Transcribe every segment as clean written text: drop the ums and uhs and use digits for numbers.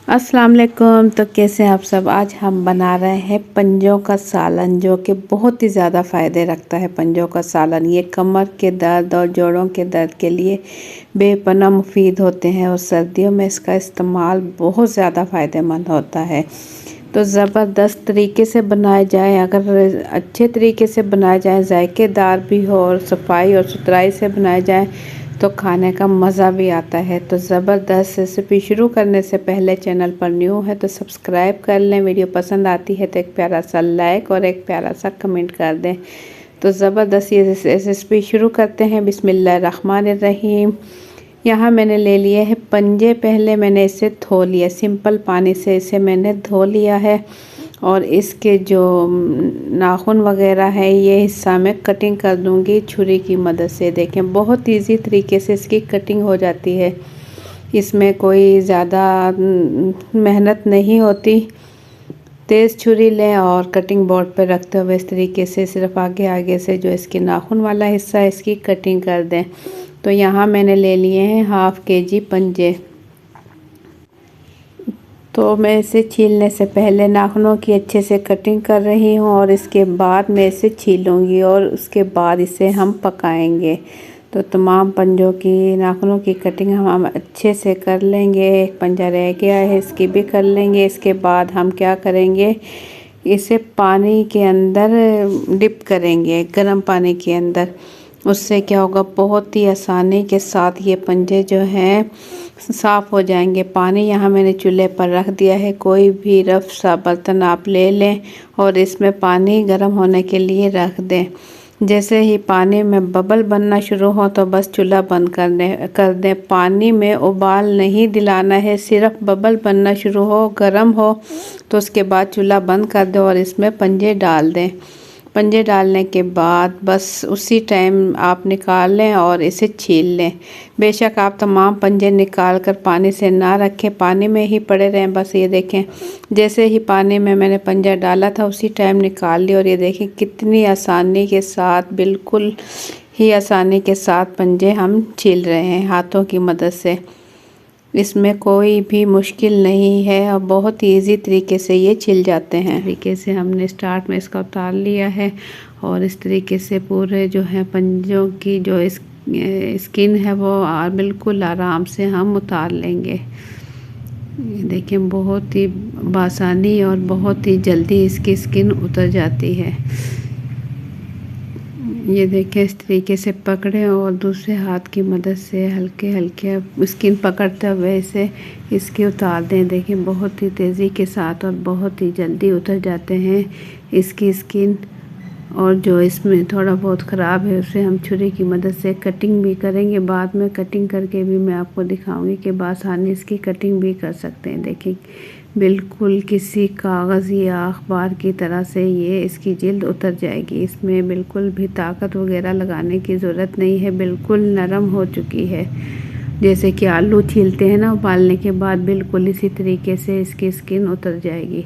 अस्सलाम वालेकुम। तो कैसे हैं आप सब। आज हम बना रहे हैं पंजों का सालन, जो कि बहुत ही ज़्यादा फ़ायदे रखता है। पंजों का सालन ये कमर के दर्द और जोड़ों के दर्द के लिए बेपनाह मुफीद होते हैं और सर्दियों में इसका इस्तेमाल बहुत ज़्यादा फ़ायदेमंद होता है। तो ज़बरदस्त तरीके से बनाए जाए, अगर अच्छे तरीके से बनाए जाए, जायकेदार भी हो और सफाई और सुथराई से बनाए जाए तो खाने का मज़ा भी आता है। तो ज़बरदस्त रेसिपी शुरू करने से पहले चैनल पर न्यू है तो सब्सक्राइब कर लें। वीडियो पसंद आती है तो एक प्यारा सा लाइक और एक प्यारा सा कमेंट कर दें। तो ज़बरदस्त ये रेसिपी शुरू करते हैं। बिस्मिल्लाहिर्रहमानिर्रहीम। यहाँ मैंने ले लिए हैं पंजे। पहले मैंने इसे धो लिया, सिंपल पानी से इसे मैंने धो लिया है। और इसके जो नाखून वगैरह है ये हिस्सा में कटिंग कर दूंगी छुरी की मदद से। देखें बहुत इजी तरीके से इसकी कटिंग हो जाती है, इसमें कोई ज़्यादा मेहनत नहीं होती। तेज़ छुरी लें और कटिंग बोर्ड पर रखते हुए इस तरीके से सिर्फ आगे आगे से जो इसके नाखून वाला हिस्सा है इसकी कटिंग कर दें। तो यहाँ मैंने ले लिए हैं हाफ़ केजी पंजे। तो मैं इसे छीलने से पहले नाखूनों की अच्छे से कटिंग कर रही हूँ और इसके बाद मैं इसे छीलूँगी और उसके बाद इसे हम पकाएंगे। तो तमाम पंजों की नाखूनों की कटिंग हम अच्छे से कर लेंगे। एक पंजा रह गया है, इसकी भी कर लेंगे। इसके बाद हम क्या करेंगे, इसे पानी के अंदर डिप करेंगे, गर्म पानी के अंदर। उससे क्या होगा, बहुत ही आसानी के साथ ये पंजे जो हैं साफ़ हो जाएंगे। पानी यहाँ मैंने चूल्हे पर रख दिया है। कोई भी रफ़ सा बर्तन आप ले लें और इसमें पानी गर्म होने के लिए रख दें। जैसे ही पानी में बबल बनना शुरू हो तो बस चूल्हा बंद कर दें। पानी में उबाल नहीं दिलाना है, सिर्फ बबल बनना शुरू हो, गर्म हो तो उसके बाद चूल्हा बंद कर दें और इसमें पंजे डाल दें। पंजे डालने के बाद बस उसी टाइम आप निकाल लें और इसे छील लें। बेशक आप तमाम पंजे निकाल कर पानी से ना रखें, पानी में ही पड़े रहें। बस ये देखें, जैसे ही पानी में मैंने पंजा डाला था उसी टाइम निकाल लिया। और ये देखें कितनी आसानी के साथ, बिल्कुल ही आसानी के साथ पंजे हम छील रहे हैं हाथों की मदद से। इसमें कोई भी मुश्किल नहीं है और बहुत ही ईजी तरीके से ये छिल जाते हैं। तरीके से हमने स्टार्ट में इसका उतार लिया है और इस तरीके से पूरे जो है पंजों की जो स्किन है वो बिल्कुल आराम से हम उतार लेंगे। ये देखें बहुत ही आसानी और बहुत ही जल्दी इसकी स्किन उतर जाती है। ये देखें इस तरीके से पकड़ें और दूसरे हाथ की मदद से हल्के हल्के स्किन पकड़ते हुए इसे इसके उतार दें। देखें बहुत ही तेज़ी के साथ और बहुत ही जल्दी उतर जाते हैं इसकी स्किन। और जो इसमें थोड़ा बहुत ख़राब है उसे हम छुरी की मदद से कटिंग भी करेंगे। बाद में कटिंग करके भी मैं आपको दिखाऊंगी कि आसानी इसकी कटिंग भी कर सकते हैं। देखिए बिल्कुल किसी कागज़ या अखबार की तरह से ये इसकी जिल्द उतर जाएगी। इसमें बिल्कुल भी ताकत वगैरह लगाने की ज़रूरत नहीं है, बिल्कुल नरम हो चुकी है। जैसे कि आलू छीलते हैं ना उबालने के बाद, बिल्कुल इसी तरीके से इसकी स्किन उतर जाएगी।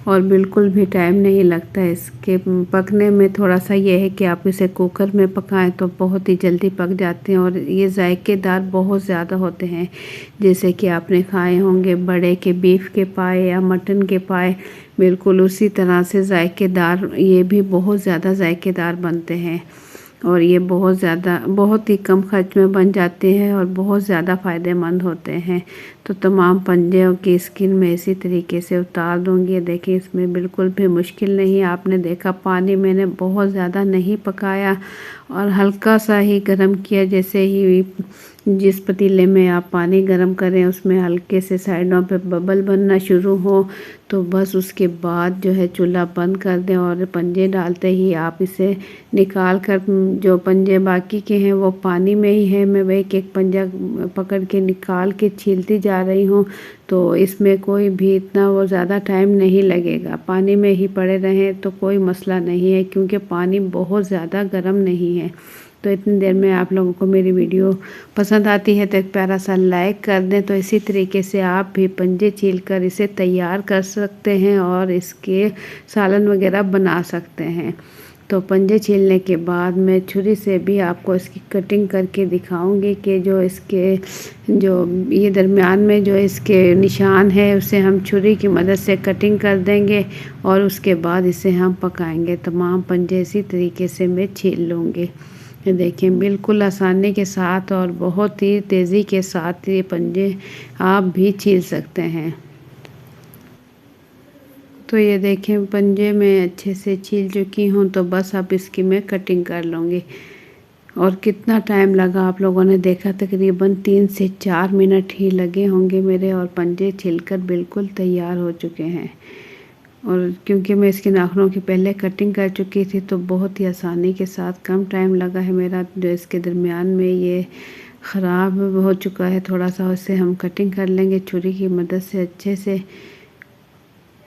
और बिल्कुल भी टाइम नहीं लगता है इसके पकने में। थोड़ा सा ये है कि आप इसे कुकर में पकाएं तो बहुत ही जल्दी पक जाते हैं और ये जायकेदार बहुत ज़्यादा होते हैं। जैसे कि आपने खाए होंगे बड़े के बीफ के पाए या मटन के पाए, बिल्कुल उसी तरह से जायकेदार ये भी बहुत ज़्यादा जायकेदार बनते हैं। और ये बहुत ही कम खर्च में बन जाते हैं और बहुत ज़्यादा फ़ायदेमंद होते हैं। तो तमाम पंजों की स्किन में इसी तरीके से उतार दूँगी। देखिए इसमें बिल्कुल भी मुश्किल नहीं। आपने देखा पानी मैंने बहुत ज़्यादा नहीं पकाया और हल्का सा ही गर्म किया। जैसे ही जिस पतीले में आप पानी गर्म करें उसमें हल्के से साइडों पे बबल बनना शुरू हो तो बस उसके बाद जो है चूल्हा बंद कर दें और पंजे डालते ही आप इसे निकाल कर, जो पंजे बाकी के हैं वो पानी में ही है, मैं एक एक पंजा पकड़ के निकाल के छीलती जा रही हूँ। तो इसमें कोई भी इतना वो ज़्यादा टाइम नहीं लगेगा। पानी में ही पड़े रहें तो कोई मसला नहीं है, क्योंकि पानी बहुत ज़्यादा गर्म नहीं है। तो इतनी देर में आप लोगों को मेरी वीडियो पसंद आती है तो एक प्यारा सा लाइक कर दें। तो इसी तरीके से आप भी पंजे छील कर इसे तैयार कर सकते हैं और इसके सालन वगैरह बना सकते हैं। तो पंजे छीलने के बाद मैं छुरी से भी आपको इसकी कटिंग करके दिखाऊंगी कि जो इसके जो ये दरमियान में जो इसके निशान है उसे हम छुरी की मदद से कटिंग कर देंगे और उसके बाद इसे हम पकाएंगे। तमाम पंजे इसी तरीके से मैं छील लूँगी। ये देखिए बिल्कुल आसानी के साथ और बहुत ही तेज़ी के साथ ये पंजे आप भी छील सकते हैं। तो ये देखें पंजे में अच्छे से छील चुकी हूँ। तो बस अब इसकी मैं कटिंग कर लूँगी। और कितना टाइम लगा आप लोगों ने देखा, तकरीबन 3 से 4 मिनट ही लगे होंगे मेरे, और पंजे छिलकर बिल्कुल तैयार हो चुके हैं। और क्योंकि मैं इसके नाखूनों की पहले कटिंग कर चुकी थी तो बहुत ही आसानी के साथ कम टाइम लगा है मेरा। जो इसके दरमियान में ये ख़राब हो चुका है थोड़ा सा, उसे हम कटिंग कर लेंगे छुरी की मदद से अच्छे से।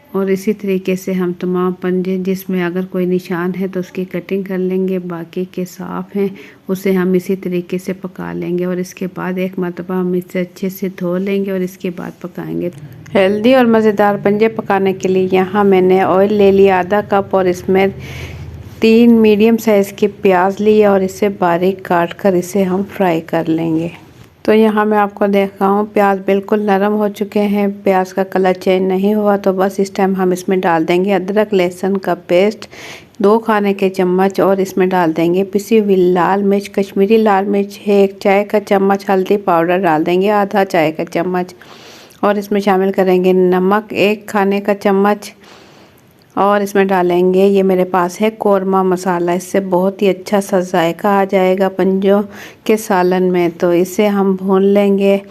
और इसी तरीके से हम तमाम पंजे जिसमें अगर कोई निशान है तो उसकी कटिंग कर लेंगे, बाकी के साफ़ हैं उसे हम इसी तरीके से पका लेंगे। और इसके बाद एक मरतबा हम इसे अच्छे से धो लेंगे और इसके बाद पकाएंगे। हेल्दी और मज़ेदार पंजे पकाने के लिए यहाँ मैंने ऑयल ले लिया आधा कप, और इसमें 3 मीडियम साइज़ के प्याज लिए और इसे बारीक काट कर इसे हम फ्राई कर लेंगे। तो यहाँ मैं आपको दिखाऊँ, प्याज बिल्कुल नरम हो चुके हैं, प्याज का कलर चेंज नहीं हुआ। तो बस इस टाइम हम इसमें डाल देंगे अदरक लहसुन का पेस्ट 2 खाने के चम्मच, और इसमें डाल देंगे पिसी हुई लाल मिर्च, कश्मीरी लाल मिर्च है 1 चाय का चम्मच, हल्दी पाउडर डाल देंगे आधा चाय का चम्मच, और इसमें शामिल करेंगे नमक 1 खाने का चम्मच, और इसमें डालेंगे ये मेरे पास है कौरमा मसाला। इससे बहुत ही अच्छा सा जायका आ जाएगा पंजों के सालन में। तो इसे हम भून लेंगे।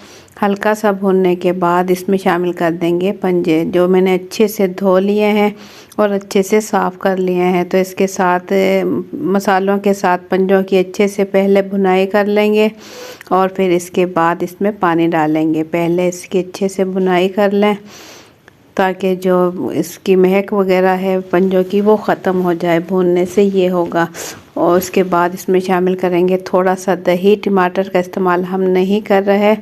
हल्का सा भूनने के बाद इसमें शामिल कर देंगे पंजे जो मैंने अच्छे से धो लिए हैं और अच्छे से साफ़ कर लिए हैं। तो इसके साथ मसालों के साथ पंजों की अच्छे से पहले भुनाई कर लेंगे और फिर इसके बाद इसमें पानी डालेंगे। पहले इसकी अच्छे से भुनाई कर लें ताकि जो इसकी महक वगैरह है पंजों की वो ख़त्म हो जाए, भूनने से ये होगा। और उसके बाद इसमें शामिल करेंगे थोड़ा सा दही, टमाटर का इस्तेमाल हम नहीं कर रहे।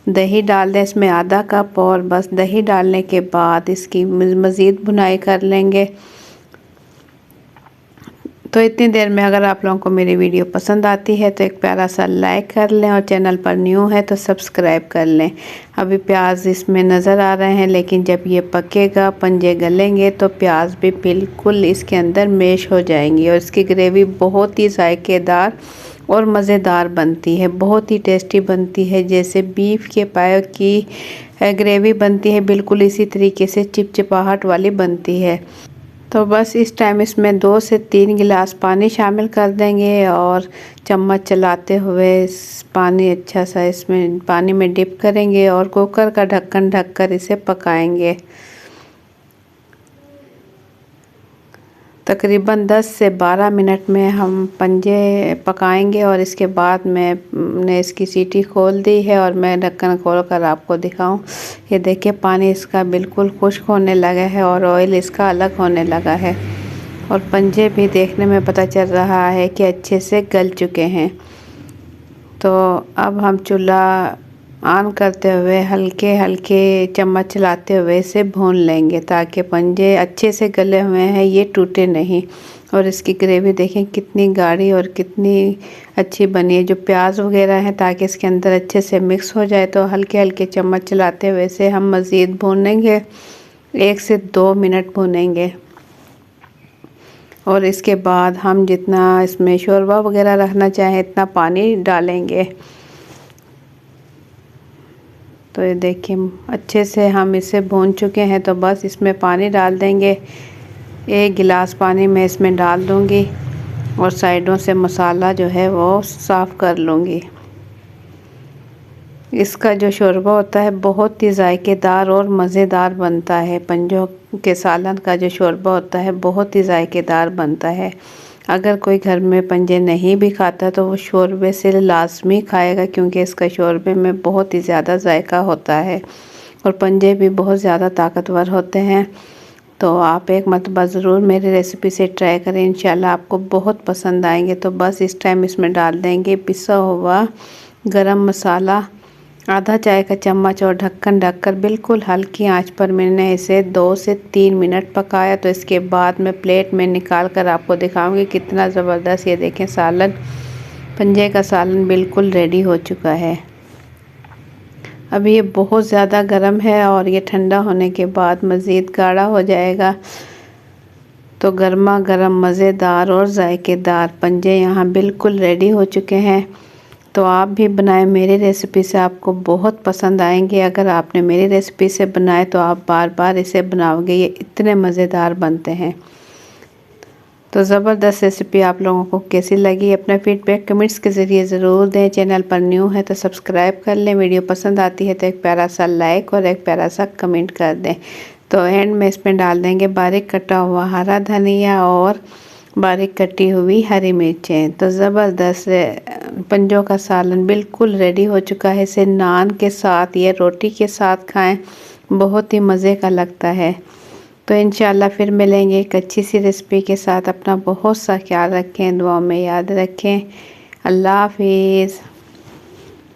दही डाल दें इसमें आधा कप, और बस दही डालने के बाद इसकी मज़ीद भुनाई कर लेंगे। तो इतनी देर में अगर आप लोगों को मेरी वीडियो पसंद आती है तो एक प्यारा सा लाइक कर लें, और चैनल पर न्यू है तो सब्सक्राइब कर लें। अभी प्याज इसमें नज़र आ रहे हैं, लेकिन जब ये पकेगा पंजे गलेंगे तो प्याज भी बिल्कुल इसके अंदर मैश हो जाएंगी और इसकी ग्रेवी बहुत ही जायकेदार और मज़ेदार बनती है, बहुत ही टेस्टी बनती है। जैसे बीफ के पाए की ग्रेवी बनती है बिल्कुल इसी तरीके से चिपचिपाहट वाली बनती है। तो बस इस टाइम इसमें 2 से 3 गिलास पानी शामिल कर देंगे और चम्मच चलाते हुए इस पानी अच्छा सा इसमें पानी में डिप करेंगे और कुकर का ढक्कन ढककर इसे पकाएंगे। तकरीबन 10 से 12 मिनट में हम पंजे पकाएंगे और इसके बाद मैंने इसकी सीटी खोल दी है और मैं ढक्कन खोल कर आपको दिखाऊं। ये देखिए पानी इसका बिल्कुल खुश्क होने लगा है और ऑयल इसका अलग होने लगा है और पंजे भी देखने में पता चल रहा है कि अच्छे से गल चुके हैं। तो अब हम चूल्हा ऑन करते हुए हल्के हल्के चम्मच चलाते हुए इसे भून लेंगे ताकि पंजे अच्छे से गले हुए हैं, ये टूटे नहीं। और इसकी ग्रेवी देखें कितनी गाढ़ी और कितनी अच्छी बनी है, जो प्याज वगैरह है ताकि इसके अंदर अच्छे से मिक्स हो जाए। तो हल्के हल्के चम्मच चलाते हुए इसे हम मज़ीद भूनेंगे, 1 से 2 मिनट भूनेंगे। और इसके बाद हम जितना इसमें शोरबा वगैरह रखना चाहें इतना पानी डालेंगे। तो ये देखिए अच्छे से हम इसे भून चुके हैं। तो बस इसमें पानी डाल देंगे, 1 गिलास पानी मैं इसमें डाल दूंगी और साइडों से मसाला जो है वो साफ़ कर लूँगी। इसका जो शोरबा होता है बहुत ही जायकेदार और मज़ेदार बनता है। पंजों के सालन का जो शोरबा होता है बहुत ही जायकेदार बनता है। अगर कोई घर में पंजे नहीं भी खाता तो वो शोरबे से लाजमी खाएगा, क्योंकि इसका शोरबे में बहुत ही ज़्यादा जायका होता है और पंजे भी बहुत ज़्यादा ताकतवर होते हैं। तो आप एक मरतबा ज़रूर मेरी रेसिपी से ट्राई करें, इंशाल्लाह आपको बहुत पसंद आएंगे। तो बस इस टाइम इसमें डाल देंगे पिसा हुआ गरम मसाला आधा चाय का चम्मच और ढक्कन ढककर बिल्कुल हल्की आंच पर मैंने इसे 2 से 3 मिनट पकाया। तो इसके बाद मैं प्लेट में निकाल कर आपको दिखाऊंगी कितना ज़बरदस्त, ये देखें सालन, पंजे का सालन बिल्कुल रेडी हो चुका है। अभी ये बहुत ज़्यादा गर्म है और ये ठंडा होने के बाद मज़ीद गाढ़ा हो जाएगा। तो गर्मा गर्म मज़ेदार और जायकेदार पंजे यहाँ बिल्कुल रेडी हो चुके हैं। तो आप भी बनाएं, मेरी रेसिपी से आपको बहुत पसंद आएंगे। अगर आपने मेरी रेसिपी से बनाए तो आप बार बार इसे बनाओगे, ये इतने मज़ेदार बनते हैं। तो ज़बरदस्त रेसिपी आप लोगों को कैसी लगी अपना फीडबैक कमेंट्स के ज़रिए ज़रूर दें। चैनल पर न्यू है तो सब्सक्राइब कर लें, वीडियो पसंद आती है तो एक प्यारा सा लाइक और एक प्यारा सा कमेंट कर दें। तो एंड में इसमें डाल देंगे बारीक कटा हुआ हरा धनिया और बारीक कटी हुई हरी मिर्चें। तो ज़बरदस्त पंजों का सालन बिल्कुल रेडी हो चुका है। इसे नान के साथ या रोटी के साथ खाएं, बहुत ही मज़े का लगता है। तो इंशाल्लाह फिर मिलेंगे एक अच्छी सी रेसिपी के साथ। अपना बहुत सा ख्याल रखें, दुआ में याद रखें। अल्लाह हाफिज़।